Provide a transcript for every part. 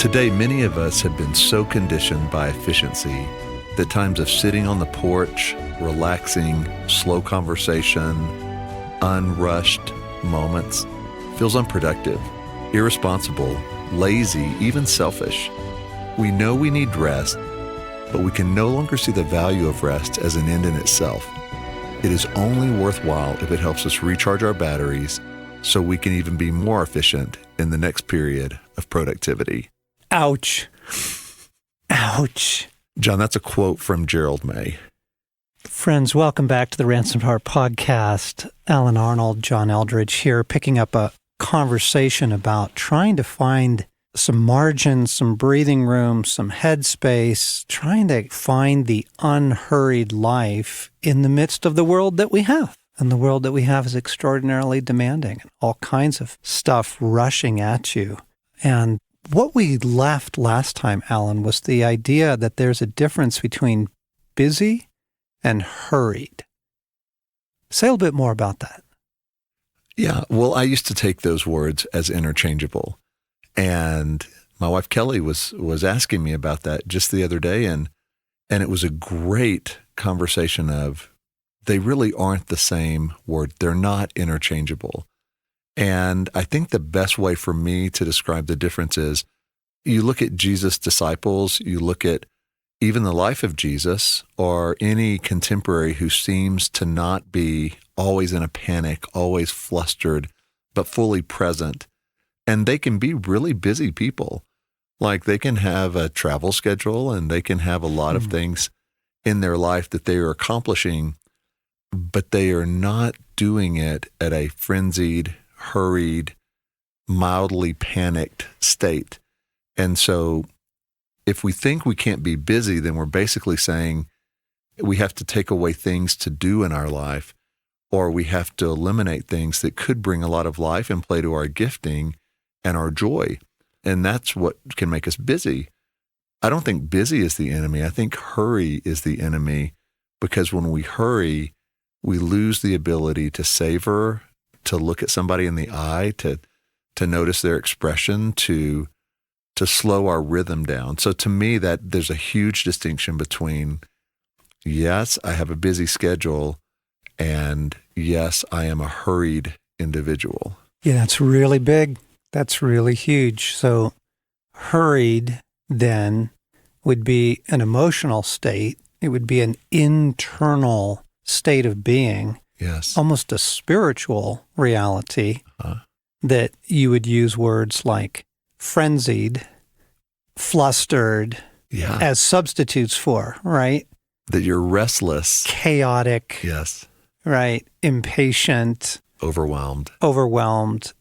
Today, many of us have been so conditioned by efficiency that times of sitting on the porch, relaxing, slow conversation, unrushed moments feels unproductive, irresponsible, lazy, even selfish. We know we need rest, but we can no longer see the value of rest as an end in itself. It is only worthwhile if it helps us recharge our batteries so we can even be more efficient in the next period of productivity. Ouch. Ouch. John, that's a quote from Gerald May. Friends, welcome back to the Ransomed Heart Podcast. Alan Arnold, John Eldredge here, picking up a conversation about trying to find some margin, some breathing room, some headspace, trying to find the unhurried life in the midst of the world that we have. And the world that we have is extraordinarily demanding, and all kinds of stuff rushing at you. And what we left last time, Alan, was the idea that there's a difference between busy and hurried. Say a little bit more about that. Yeah, well, I used to take those words as interchangeable. And my wife Kelly was asking me about that just the other day, and it was a great conversation of they really aren't the same word. They're not interchangeable. And I think the best way for me to describe the difference is you look at Jesus' disciples, you look at even the life of Jesus or any contemporary who seems to not be always in a panic, always flustered, but fully present. And they can be really busy people. Like they can have a travel schedule and they can have a lot of things in their life that they are accomplishing, but they are not doing it at a frenzied, hurried, mildly panicked state. And so if we think we can't be busy, then we're basically saying we have to take away things to do in our life, or we have to eliminate things that could bring a lot of life and play to our gifting and our joy. And that's what can make us busy. I don't think busy is the enemy. I think hurry is the enemy, because when we hurry, we lose the ability to savor, to look at somebody in the eye, to notice their expression, to slow our rhythm down. So to me, that there's a huge distinction between, yes, I have a busy schedule, and yes, I am a hurried individual. Yeah, that's really big. That's really huge. So hurried then would be an emotional state. It would be an internal state of being. Yes. Almost a spiritual reality that you would use words like frenzied, flustered as substitutes for, right? That you're restless. Chaotic. Yes. Right. Impatient. Overwhelmed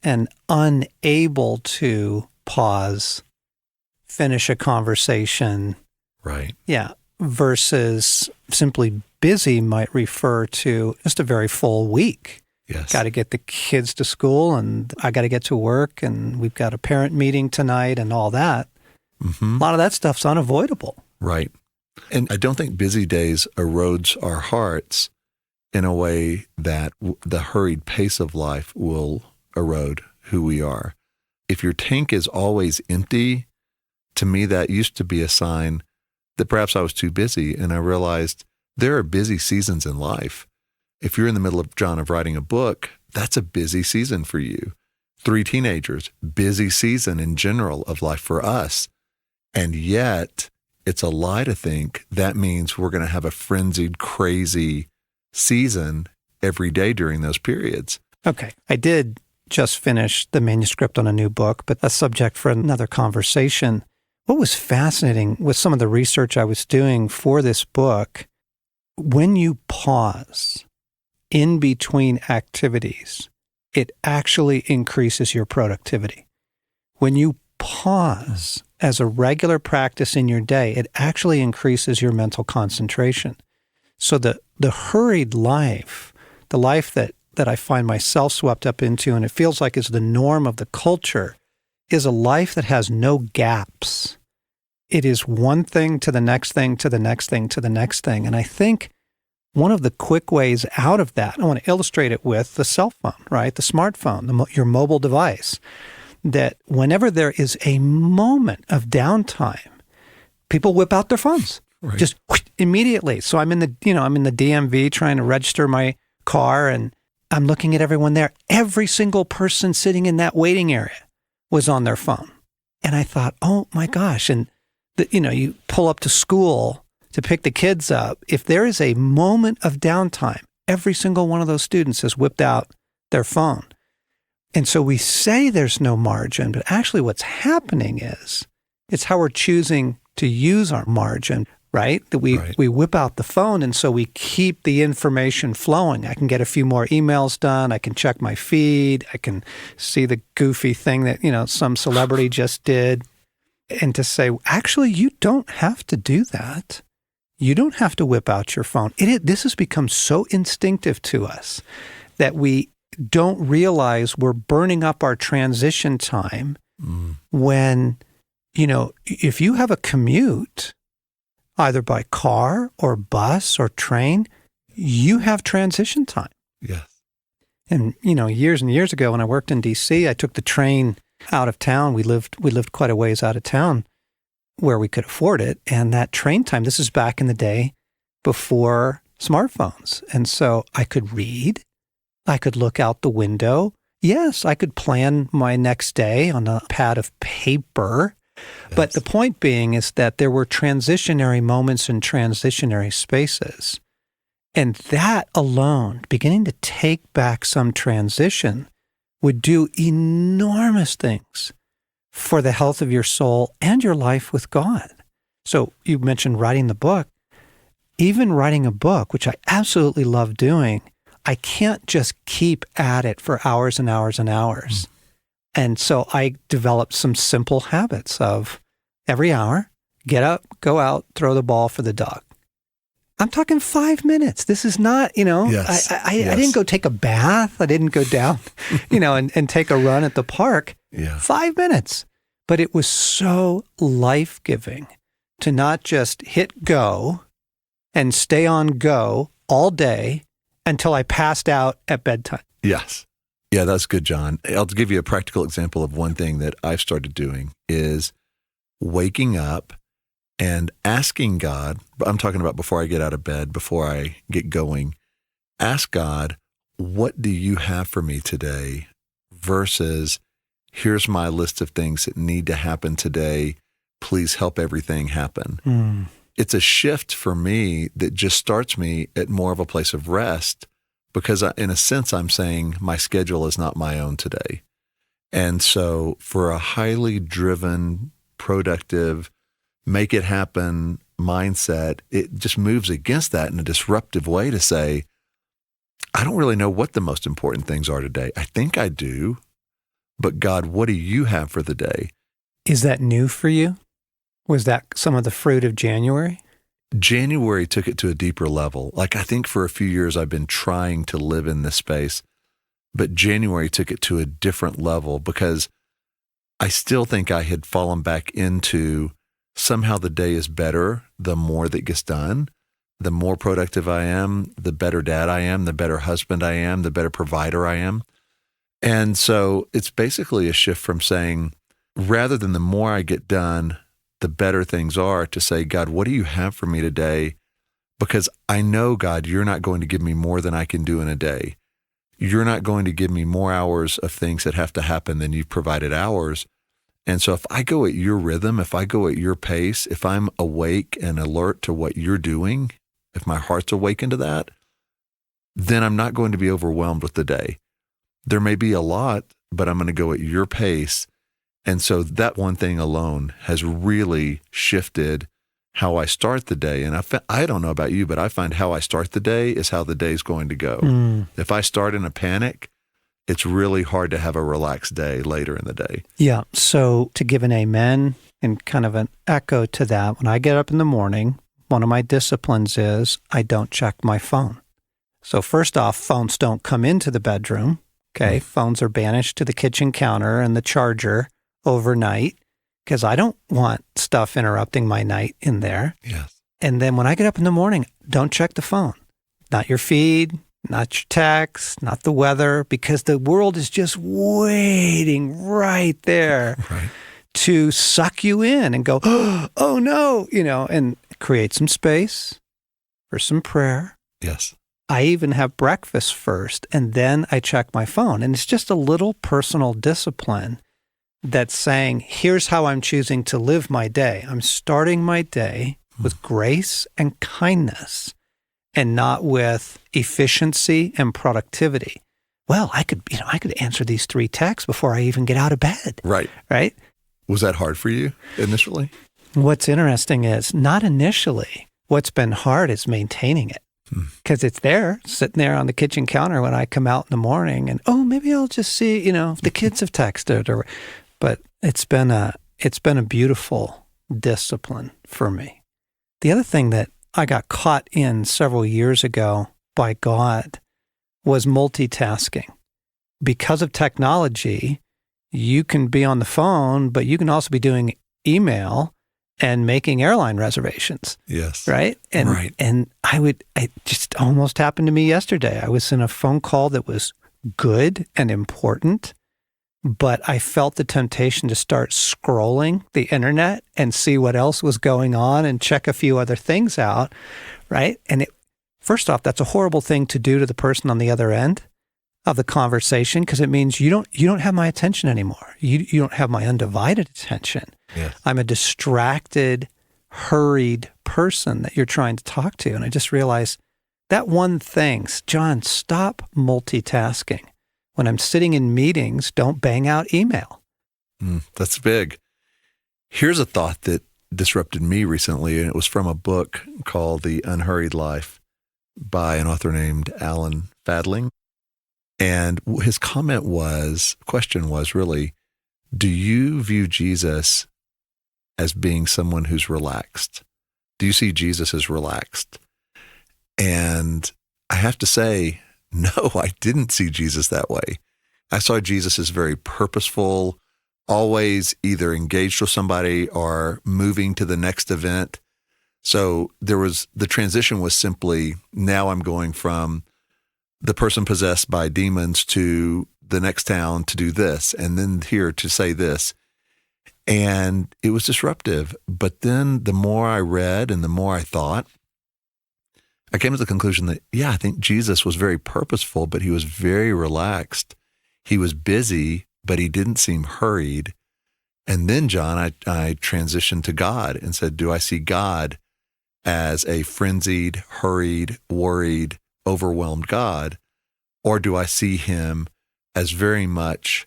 and unable to pause, finish a conversation. Right. Yeah. Versus simply busy might refer to just a very full week. Yes. Got to get the kids to school, and I got to get to work, and we've got a parent meeting tonight and all that. Mm-hmm. A lot of that stuff's unavoidable. Right. And I don't think busy days erodes our hearts in a way that the hurried pace of life will erode who we are. If your tank is always empty, to me, that used to be a sign that perhaps I was too busy. And I realized there are busy seasons in life. If you're in the middle of, John, of writing a book, that's a busy season for you. 3 teenagers, busy season in general of life for us. And yet it's a lie to think that means we're going to have a frenzied, crazy season every day during those periods. Okay. I did just finish the manuscript on a new book, but that's subject for another conversation. What was fascinating with some of the research I was doing for this book, when you pause in between activities, it actually increases your productivity. When you pause as a regular practice in your day, it actually increases your mental concentration. So the hurried life, the life that I find myself swept up into, and it feels like is the norm of the culture, is a life that has no gaps. It is one thing to the next thing, to the next thing, to the next thing. And I think one of the quick ways out of that, I want to illustrate it with the cell phone, right? The smartphone, your mobile device. that whenever there is a moment of downtime, people whip out their phones just immediately. So I'm in the DMV trying to register my car, and I'm looking at everyone there. Every single person sitting in that waiting area was on their phone. And I thought, oh my gosh. And you pull up to school to pick the kids up. If there is a moment of downtime, every single one of those students has whipped out their phone. And so we say there's no margin, but actually what's happening is it's how we're choosing to use our margin, right? That we whip out the phone, and so we keep the information flowing. I can get a few more emails done. I can check my feed. I can see the goofy thing that, some celebrity just did. And to say, actually, you don't have to do that. You don't have to whip out your phone. This has become so instinctive to us that we don't realize we're burning up our transition time when, if you have a commute, either by car or bus or train, you have transition time. Yes. And, years and years ago when I worked in D.C., I took the train out of town. We lived quite a ways out of town where we could afford it. And that train time, this is back in the day before smartphones. And so I could read. I could look out the window. Yes, I could plan my next day on a pad of paper. Yes. But the point being is that there were transitionary moments and transitionary spaces. And that alone, beginning to take back some transition, would do enormous things for the health of your soul and your life with God. So you mentioned writing the book. Even writing a book, which I absolutely love doing, I can't just keep at it for hours and hours and hours. And so I developed some simple habits of every hour, get up, go out, throw the ball for the dog. I'm talking 5 minutes. This is not, Yes. I didn't go take a bath. I didn't go down, and take a run at the park. Yeah. 5 minutes. But it was so life-giving to not just hit go and stay on go all day until I passed out at bedtime. Yes. Yeah, that's good, John. I'll give you a practical example of one thing that I've started doing is waking up and asking God, I'm talking about before I get out of bed, before I get going, ask God, what do you have for me today versus here's my list of things that need to happen today. Please help everything happen. It's a shift for me that just starts me at more of a place of rest because in a sense, I'm saying my schedule is not my own today. And so for a highly driven, productive, make it happen mindset, it just moves against that in a disruptive way to say, I don't really know what the most important things are today. I think I do, but God, what do you have for the day? Is that new for you? Was that some of the fruit of January? January took it to a deeper level. Like I think for a few years I've been trying to live in this space, but January took it to a different level because I still think I had fallen back into somehow the day is better the more that gets done. The more productive I am, the better dad I am, the better husband I am, the better provider I am. And so it's basically a shift from saying, rather than the more I get done, the better things are, to say, God, what do you have for me today? Because I know, God, you're not going to give me more than I can do in a day. You're not going to give me more hours of things that have to happen than you've provided hours. And so if I go at your rhythm, if I go at your pace, if I'm awake and alert to what you're doing, if my heart's awakened to that, then I'm not going to be overwhelmed with the day. There may be a lot, but I'm going to go at your pace. And so that one thing alone has really shifted how I start the day. And I don't know about you, but I find how I start the day is how the day's going to go. If I start in a panic, it's really hard to have a relaxed day later in the day. Yeah. So to give an amen and kind of an echo to that, when I get up in the morning, one of my disciplines is I don't check my phone. So first off, phones don't come into the bedroom. Okay. Phones are banished to the kitchen counter and the charger overnight because I don't want stuff interrupting my night in there. Yes. And then when I get up in the morning, don't check the phone. Not your feed, not your text, not the weather, because the world is just waiting right there Right. to suck you in and go, oh no, and create some space for some prayer. Yes. I even have breakfast first, and then I check my phone. And it's just a little personal discipline that's saying, here's how I'm choosing to live my day. I'm starting my day with grace and kindness and not with efficiency and productivity. Well, I could answer these 3 texts before I even get out of bed. Right. Right? Was that hard for you initially? What's interesting is not initially. What's been hard is maintaining it. Because it's there, sitting there on the kitchen counter when I come out in the morning and, maybe I'll just see, if the kids have texted but it's been a beautiful discipline for me. The other thing that I got caught in several years ago by God was multitasking. Because of technology, you can be on the phone, but you can also be doing email and making airline reservations. Yes. Right? And it just almost happened to me yesterday. I was in a phone call that was good and important, but I felt the temptation to start scrolling the internet and see what else was going on and check a few other things out, right? And first off, that's a horrible thing to do to the person on the other end of the conversation, because it means you don't have my attention anymore. You don't have my undivided attention. Yes. I'm a distracted, hurried person that you're trying to talk to. And I just realized that one thing, John, stop multitasking. When I'm sitting in meetings, don't bang out email. That's big. Here's a thought that disrupted me recently, and it was from a book called The Unhurried Life by an author named Alan Fadling. And his question was really, do you view Jesus as being someone who's relaxed? Do you see Jesus as relaxed? And I have to say, no, I didn't see Jesus that way. I saw Jesus as very purposeful, always either engaged with somebody or moving to the next event. So the transition was simply, now I'm going from the person possessed by demons to the next town to do this, and then here to say this. And it was disruptive. But then the more I read and the more I thought, I came to the conclusion that, I think Jesus was very purposeful, but he was very relaxed. He was busy, but he didn't seem hurried. And then, John, I transitioned to God and said, do I see God as a frenzied, hurried, worried, overwhelmed God, or do I see him as very much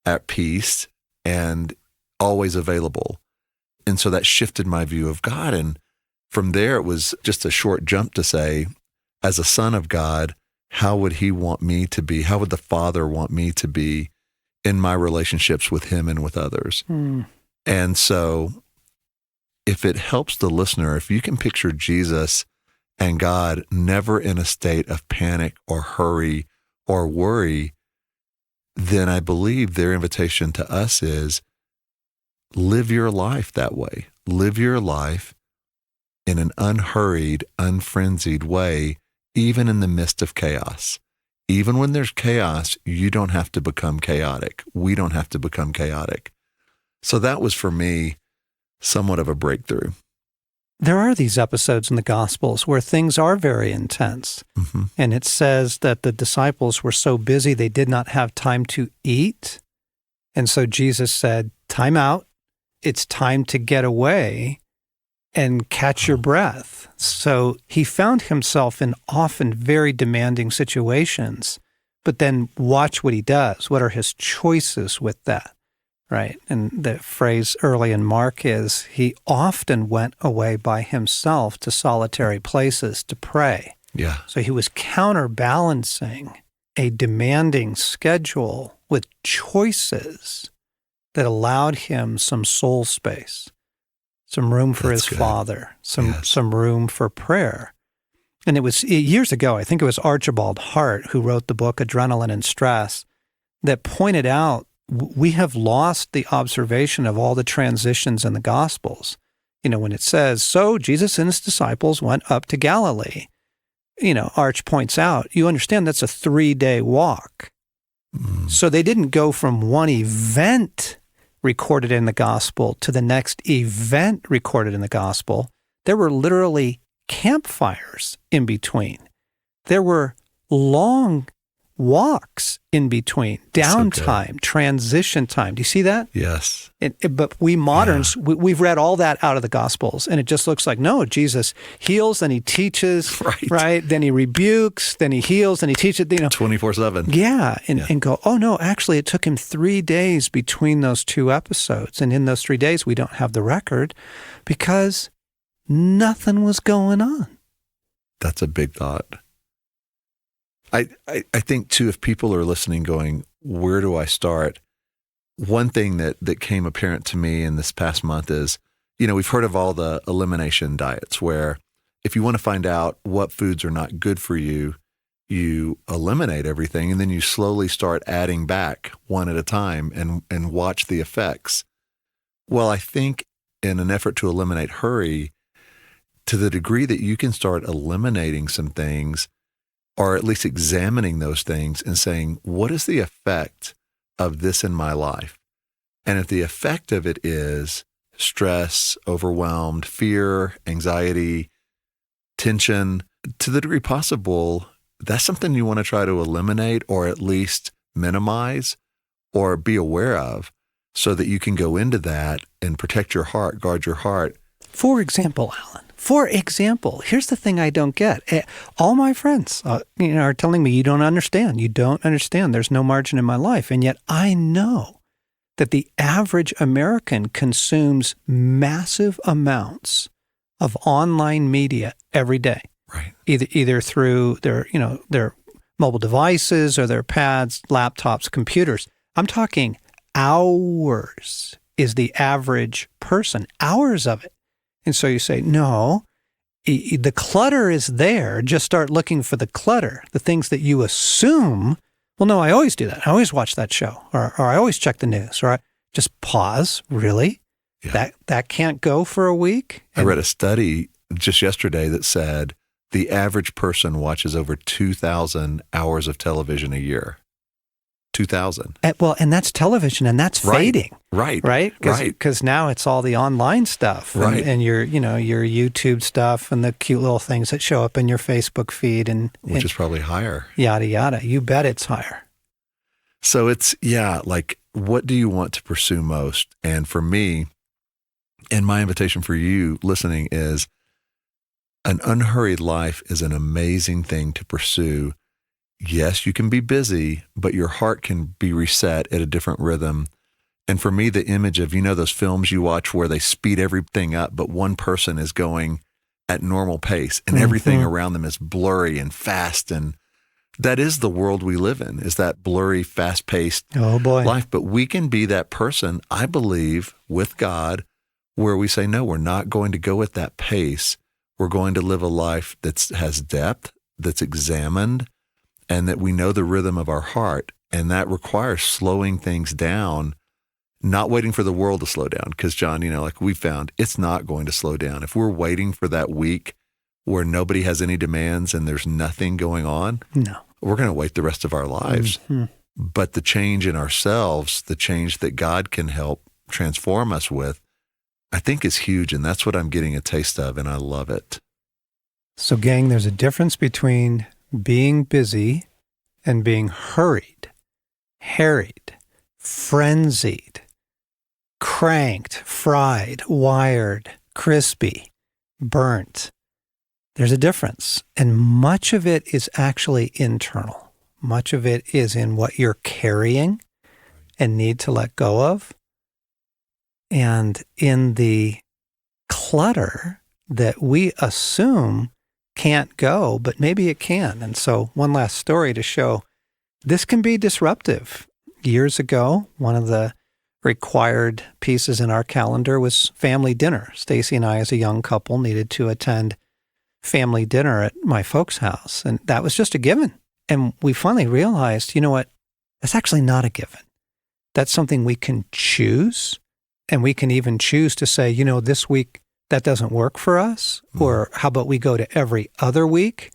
at peace and always available? And so that shifted my view of God. And from there, it was just a short jump to say, as a son of God, how would he want me to be? How would the Father want me to be in my relationships with him and with others? And so if it helps the listener, if you can picture Jesus and God never in a state of panic or hurry or worry, then I believe their invitation to us is live your life that way. Live your life in an unhurried, unfrenzied way, even in the midst of chaos. Even when there's chaos, you don't have to become chaotic. We don't have to become chaotic. So that was, for me, somewhat of a breakthrough. There are these episodes in the Gospels where things are very intense. Mm-hmm. And it says that the disciples were so busy they did not have time to eat. And so Jesus said, time out. It's time to get away and catch your breath. So he found himself in often very demanding situations, but then watch what he does. What are his choices with that? Right. And the phrase early in Mark is, he often went away by himself to solitary places to pray. Yeah. So he was counterbalancing a demanding schedule with choices that allowed him some soul space, some room for his Father, some room for prayer. And it was years ago, I think it was Archibald Hart, who wrote the book Adrenaline and Stress, that pointed out we have lost the observation of all the transitions in the Gospels. When it says, so Jesus and his disciples went up to Galilee. Arch points out, you understand that's a 3-day walk. So they didn't go from one event recorded in the gospel to the next event recorded in the gospel. There were literally campfires in between. There were long walks in between, downtime, transition time. Do you see that? Yes. But we moderns, we've read all that out of the Gospels, and it just looks like, no, Jesus heals, then he teaches, right? Then he rebukes, then he heals, then he teaches, 24/7. Yeah, and go, oh no, actually it took him 3 days between those two episodes, and in those 3 days we don't have the record because nothing was going on. That's a big thought. I think, too, if people are listening going, where do I start? One thing that came apparent to me in this past month is, we've heard of all the elimination diets where if you want to find out what foods are not good for you, you eliminate everything and then you slowly start adding back one at a time and watch the effects. Well, I think in an effort to eliminate hurry, to the degree that you can start eliminating some things, or at least examining those things and saying, what is the effect of this in my life? And if the effect of it is stress, overwhelmed, fear, anxiety, tension, to the degree possible, that's something you want to try to eliminate or at least minimize or be aware of so that you can go into that and protect your heart, guard your heart. For example, Alan, here's the thing I don't get. All my friends, are telling me, you don't understand. You don't understand. There's no margin in my life. And yet I know that the average American consumes massive amounts of online media every day. Right. Either through their mobile devices or their pads, laptops, computers. I'm talking hours is the average person, hours of it. And so you say, no, the clutter is there. Just start looking for the clutter, the things that you assume. Well, no, I always do that. I always watch that show, or I always check the news, or I just pause. Really? Yeah. That can't go for a week? I read a study just yesterday that said the average person watches over 2,000 hours of television a year. 2,000. And that's television, and that's fading. Right. Because now it's all the online stuff, and your YouTube stuff, and the cute little things that show up in your Facebook feed, which is probably higher. Yada yada. You bet it's higher. So it's like, what do you want to pursue most? And for me, and my invitation for you listening is, an unhurried life is an amazing thing to pursue. Yes, you can be busy, but your heart can be reset at a different rhythm. And for me, the image of, those films you watch where they speed everything up, but one person is going at normal pace and everything around them is blurry and fast. And that is the world we live in, is that blurry, fast-paced life. But we can be that person, I believe, with God, where we say, no, we're not going to go at that pace. We're going to live a life that has depth, that's examined, and that we know the rhythm of our heart. And that requires slowing things down, not waiting for the world to slow down. Because, John, like we found, it's not going to slow down. If we're waiting for that week where nobody has any demands and there's nothing going on, no, we're going to wait the rest of our lives. Mm-hmm. But the change in ourselves, the change that God can help transform us with, I think is huge. And that's what I'm getting a taste of, and I love it. So, gang, there's a difference between being busy and being hurried, harried, frenzied, cranked, fried, wired, crispy, burnt. There's a difference. And much of it is actually internal. Much of it is in what you're carrying and need to let go of. And in the clutter that we assume can't go, but maybe it can. And so one last story to show this can be disruptive. Years ago, one of the required pieces in our calendar was family dinner. Stacy and I, as a young couple, needed to attend family dinner at my folks' house. And that was just a given. And we finally realized, you know what? That's actually not a given. That's something we can choose. And we can even choose to say, this week that doesn't work for us. Or how about we go to every other week?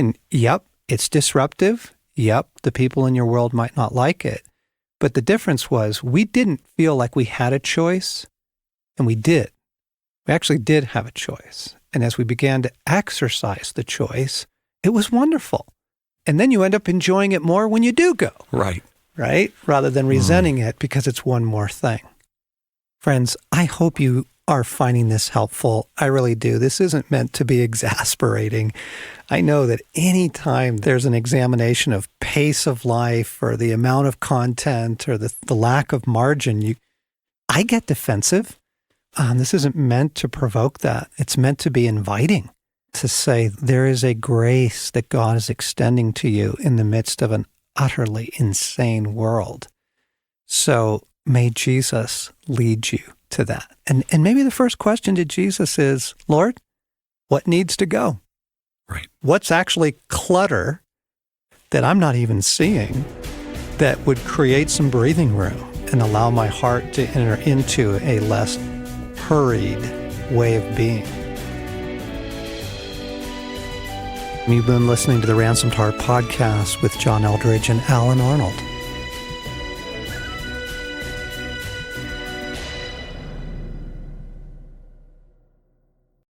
And yep, it's disruptive. Yep, the people in your world might not like it. But the difference was we didn't feel like we had a choice, and we did. We actually did have a choice. And as we began to exercise the choice, it was wonderful. And then you end up enjoying it more when you do go. Right. Right? Rather than resenting it because it's one more thing. Friends, I hope you are finding this helpful. I really do. This isn't meant to be exasperating. I know that anytime there's an examination of pace of life or the amount of content or the lack of margin, I get defensive. This isn't meant to provoke that. It's meant to be inviting, to say there is a grace that God is extending to you in the midst of an utterly insane world. So may Jesus lead you to that. And maybe the first question to Jesus is, Lord, what needs to go? Right. What's actually clutter that I'm not even seeing that would create some breathing room and allow my heart to enter into a less hurried way of being? You've been listening to the Ransomed Heart podcast with John Eldridge and Alan Arnold.